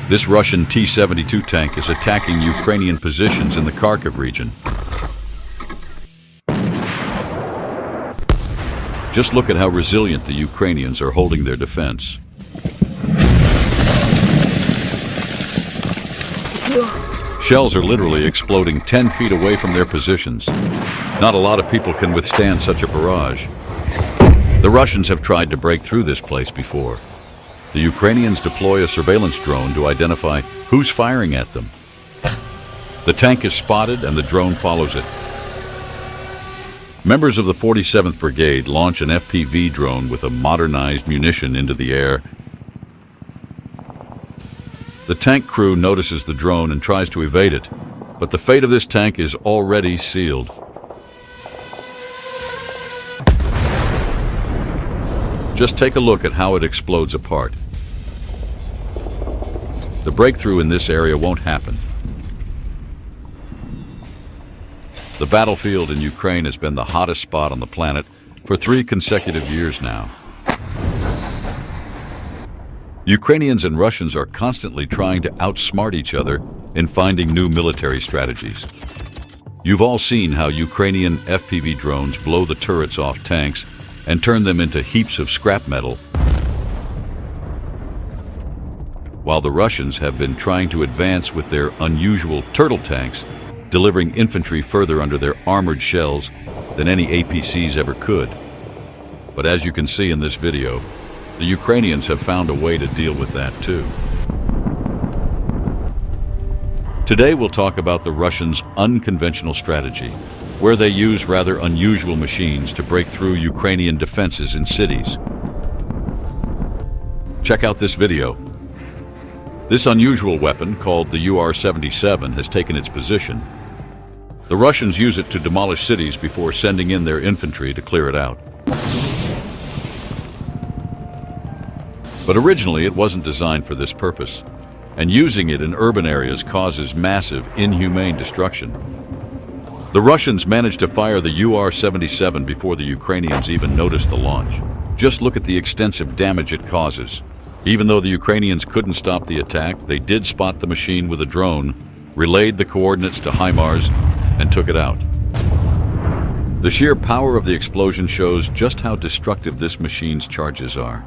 This Russian T-72 tank is attacking Ukrainian positions in the Kharkiv region. Just look at how resilient the Ukrainians are holding their defense. Shells are literally exploding 10 feet away from their positions. Not a lot of people can withstand such a barrage. The Russians have tried to break through this place before. The Ukrainians deploy a surveillance drone to identify who's firing at them. The tank is spotted and the drone follows it. Members of the 47th Brigade launch an FPV drone with a modernized munition into the air. The tank crew notices the drone and tries to evade it, but the fate of this tank is already sealed. Just take a look at how it explodes apart. The breakthrough in this area won't happen. The battlefield in Ukraine has been the hottest spot on the planet for 3 consecutive years now. Ukrainians and Russians are constantly trying to outsmart each other in finding new military strategies. You've all seen how Ukrainian FPV drones blow the turrets off tanks and turn them into heaps of scrap metal, while the Russians have been trying to advance with their unusual turtle tanks, delivering infantry further under their armored shells than any APCs ever could. But as you can see in this video, the Ukrainians have found a way to deal with that too. Today we'll talk about the Russians' unconventional strategy, where they use rather unusual machines to break through Ukrainian defenses in cities. Check out this video. This unusual weapon, called the UR-77, has taken its position. The Russians use it to demolish cities before sending in their infantry to clear it out. But originally it wasn't designed for this purpose, and using it in urban areas causes massive, inhumane destruction. The Russians managed to fire the UR-77 before the Ukrainians even noticed the launch. Just look at the extensive damage it causes. Even though the Ukrainians couldn't stop the attack, they did spot the machine with a drone, relayed the coordinates to HIMARS, and took it out. The sheer power of the explosion shows just how destructive this machine's charges are.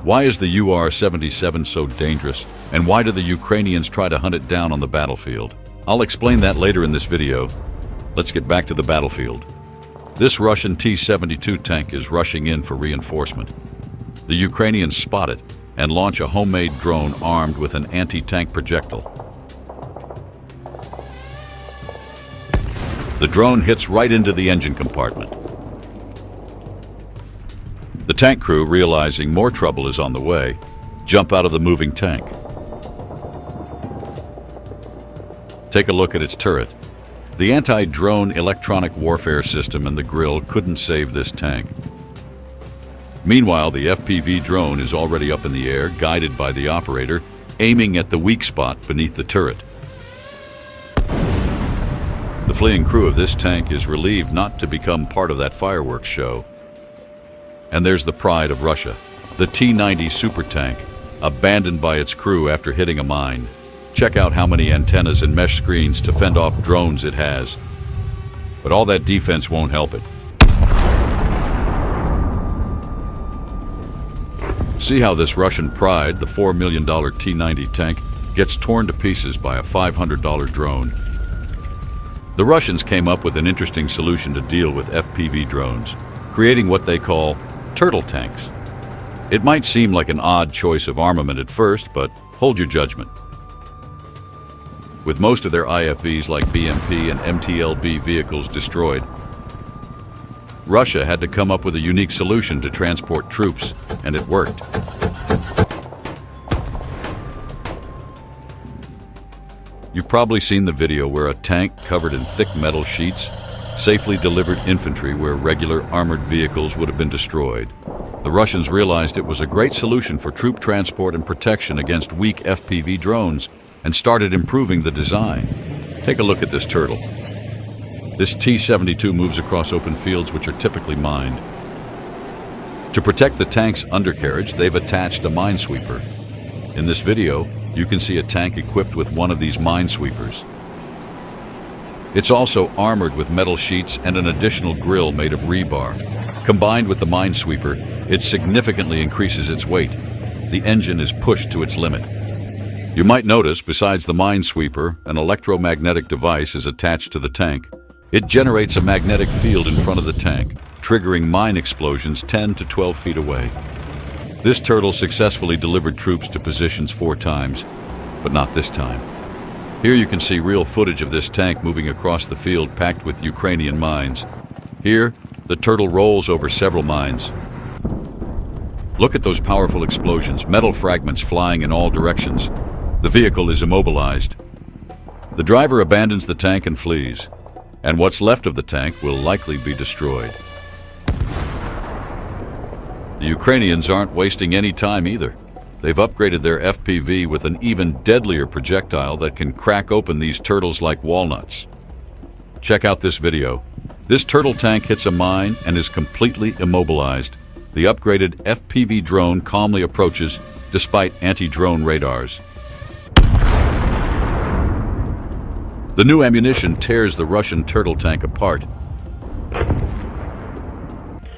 Why is the UR-77 so dangerous, and why do the Ukrainians try to hunt it down on the battlefield? I'll explain that later in this video. Let's get back to the battlefield. This Russian T-72 tank is rushing in for reinforcement. The Ukrainians spot it and launch a homemade drone armed with an anti-tank projectile. The drone hits right into the engine compartment. The tank crew, realizing more trouble is on the way, jump out of the moving tank. Take a look at its turret. The anti-drone electronic warfare system in the grill couldn't save this tank. Meanwhile, the FPV drone is already up in the air, guided by the operator, aiming at the weak spot beneath the turret. The fleeing crew of this tank is relieved not to become part of that fireworks show. And there's the pride of Russia, the T-90 super tank, abandoned by its crew after hitting a mine. Check out how many antennas and mesh screens to fend off drones it has. But all that defense won't help it. See how this Russian pride, the $4 million T-90 tank, gets torn to pieces by a $500 drone. The Russians came up with an interesting solution to deal with FPV drones, creating what they call turtle tanks. It might seem like an odd choice of armament at first, but hold your judgment. With most of their IFVs like BMP and MTLB vehicles destroyed, Russia had to come up with a unique solution to transport troops, and it worked. You've probably seen the video where a tank covered in thick metal sheets safely delivered infantry where regular armored vehicles would have been destroyed. The Russians realized it was a great solution for troop transport and protection against weak FPV drones and started improving the design. Take a look at this turtle. This T-72 moves across open fields which are typically mined. To protect the tank's undercarriage, they've attached a minesweeper. In this video, you can see a tank equipped with one of these minesweepers. It's also armored with metal sheets and an additional grille made of rebar. Combined with the minesweeper, it significantly increases its weight. The engine is pushed to its limit. You might notice, besides the minesweeper, an electromagnetic device is attached to the tank. It generates a magnetic field in front of the tank, triggering mine explosions 10 to 12 feet away. This turtle successfully delivered troops to positions 4 times, but not this time. Here you can see real footage of this tank moving across the field packed with Ukrainian mines. Here, the turtle rolls over several mines. Look at those powerful explosions, metal fragments flying in all directions. The vehicle is immobilized. The driver abandons the tank and flees, and what's left of the tank will likely be destroyed. The Ukrainians aren't wasting any time either. They've upgraded their FPV with an even deadlier projectile that can crack open these turtles like walnuts. Check out this video. This turtle tank hits a mine and is completely immobilized. The upgraded FPV drone calmly approaches despite anti-drone radars. The new ammunition tears the Russian turtle tank apart.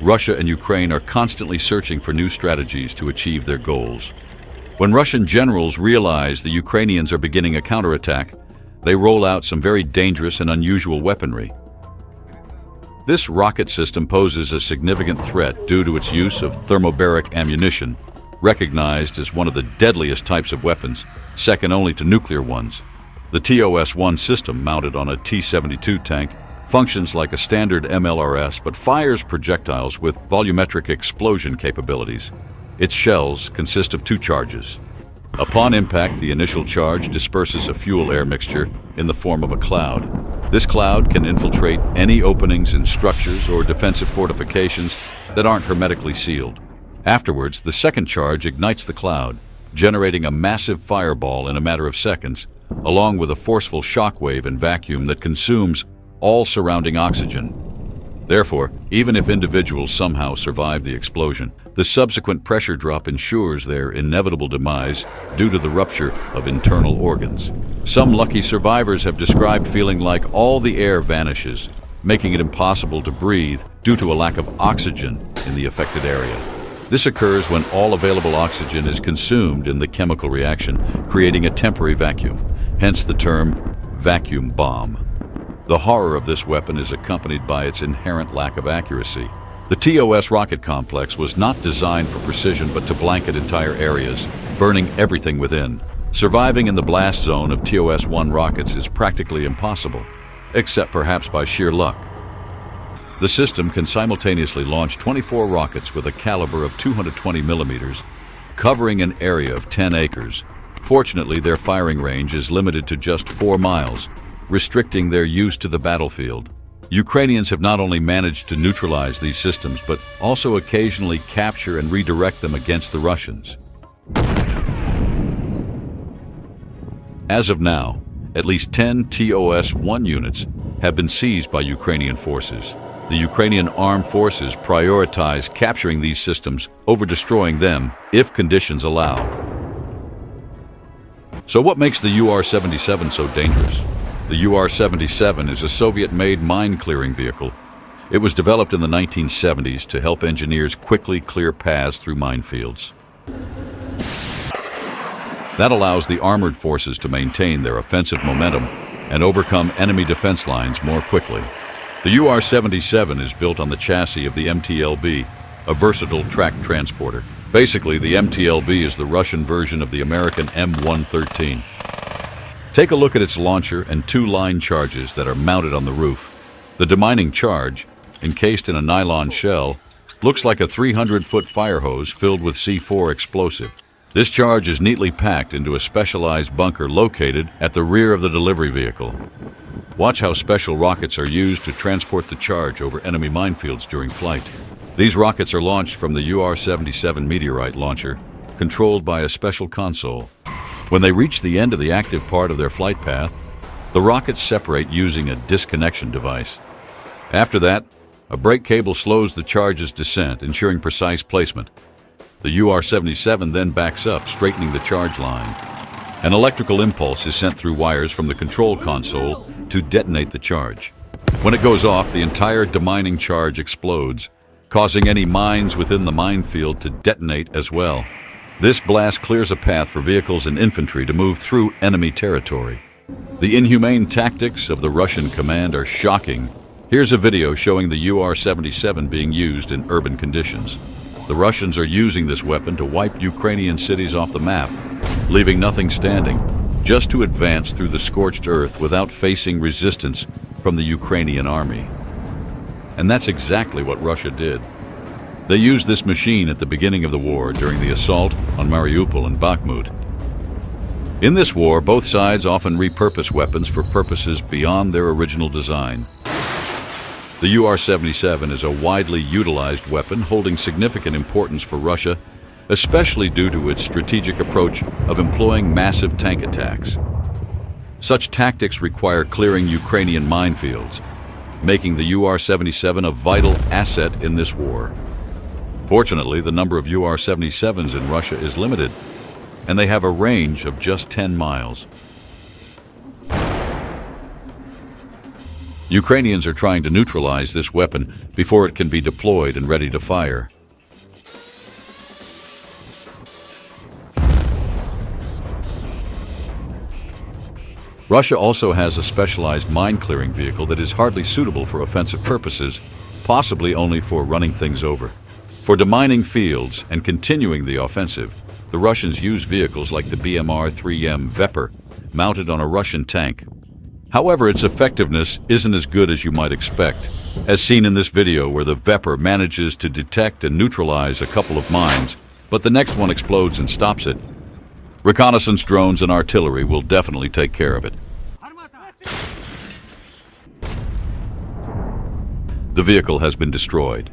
Russia and Ukraine are constantly searching for new strategies to achieve their goals. When Russian generals realize the Ukrainians are beginning a counterattack, they roll out some very dangerous and unusual weaponry. This rocket system poses a significant threat due to its use of thermobaric ammunition, recognized as one of the deadliest types of weapons, second only to nuclear ones. The TOS-1 system, mounted on a T-72 tank, functions like a standard MLRS but fires projectiles with volumetric explosion capabilities. Its shells consist of 2 charges. Upon impact, the initial charge disperses a fuel-air mixture in the form of a cloud. This cloud can infiltrate any openings in structures or defensive fortifications that aren't hermetically sealed. Afterwards, the second charge ignites the cloud, generating a massive fireball in a matter of seconds, along with a forceful shockwave and vacuum that consumes all surrounding oxygen. Therefore, even if individuals somehow survive the explosion, the subsequent pressure drop ensures their inevitable demise due to the rupture of internal organs. Some lucky survivors have described feeling like all the air vanishes, making it impossible to breathe due to a lack of oxygen in the affected area. This occurs when all available oxygen is consumed in the chemical reaction, creating a temporary vacuum, hence the term vacuum bomb. The horror of this weapon is accompanied by its inherent lack of accuracy. The TOS rocket complex was not designed for precision but to blanket entire areas, burning everything within. Surviving in the blast zone of TOS-1 rockets is practically impossible, except perhaps by sheer luck. The system can simultaneously launch 24 rockets with a caliber of 220 millimeters, covering an area of 10 acres. Fortunately, their firing range is limited to just 4 miles, restricting their use to the battlefield. Ukrainians have not only managed to neutralize these systems, but also occasionally capture and redirect them against the Russians. As of now, at least 10 TOS-1 units have been seized by Ukrainian forces. The Ukrainian armed forces prioritize capturing these systems over destroying them if conditions allow. So what makes the UR-77 so dangerous? The UR-77 is a Soviet-made mine-clearing vehicle. It was developed in the 1970s to help engineers quickly clear paths through minefields. That allows the armored forces to maintain their offensive momentum and overcome enemy defense lines more quickly. The UR-77 is built on the chassis of the MTLB, a versatile track transporter. Basically, the MTLB is the Russian version of the American M113. Take a look at its launcher and 2 line charges that are mounted on the roof. The demining charge, encased in a nylon shell, looks like a 300-foot fire hose filled with C4 explosive. This charge is neatly packed into a specialized bunker located at the rear of the delivery vehicle. Watch how special rockets are used to transport the charge over enemy minefields during flight. These rockets are launched from the UR-77 meteorite launcher, controlled by a special console. When they reach the end of the active part of their flight path, the rockets separate using a disconnection device. After that, a brake cable slows the charge's descent, ensuring precise placement. The UR-77 then backs up, straightening the charge line. An electrical impulse is sent through wires from the control console to detonate the charge. When it goes off, the entire demining charge explodes, causing any mines within the minefield to detonate as well. This blast clears a path for vehicles and infantry to move through enemy territory. The inhumane tactics of the Russian command are shocking. Here's a video showing the UR-77 being used in urban conditions. The Russians are using this weapon to wipe Ukrainian cities off the map, leaving nothing standing, just to advance through the scorched earth without facing resistance from the Ukrainian army. And that's exactly what Russia did. They used this machine at the beginning of the war during the assault on Mariupol and Bakhmut. In this war, both sides often repurpose weapons for purposes beyond their original design. The UR-77 is a widely utilized weapon holding significant importance for Russia, especially due to its strategic approach of employing massive tank attacks. Such tactics require clearing Ukrainian minefields, making the UR-77 a vital asset in this war. Fortunately, the number of UR-77s in Russia is limited, and they have a range of just 10 miles. Ukrainians are trying to neutralize this weapon before it can be deployed and ready to fire. Russia also has a specialized mine-clearing vehicle that is hardly suitable for offensive purposes, possibly only for running things over. For demining fields and continuing the offensive, the Russians use vehicles like the BMR-3M Vepr, mounted on a Russian tank. However, its effectiveness isn't as good as you might expect, as seen in this video where the Vepr manages to detect and neutralize a couple of mines, but the next one explodes and stops it. Reconnaissance drones and artillery will definitely take care of it. The vehicle has been destroyed.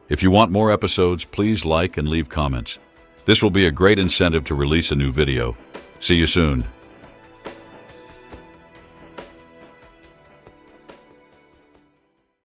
If you want more episodes, please like and leave comments. This will be a great incentive to release a new video. See you soon.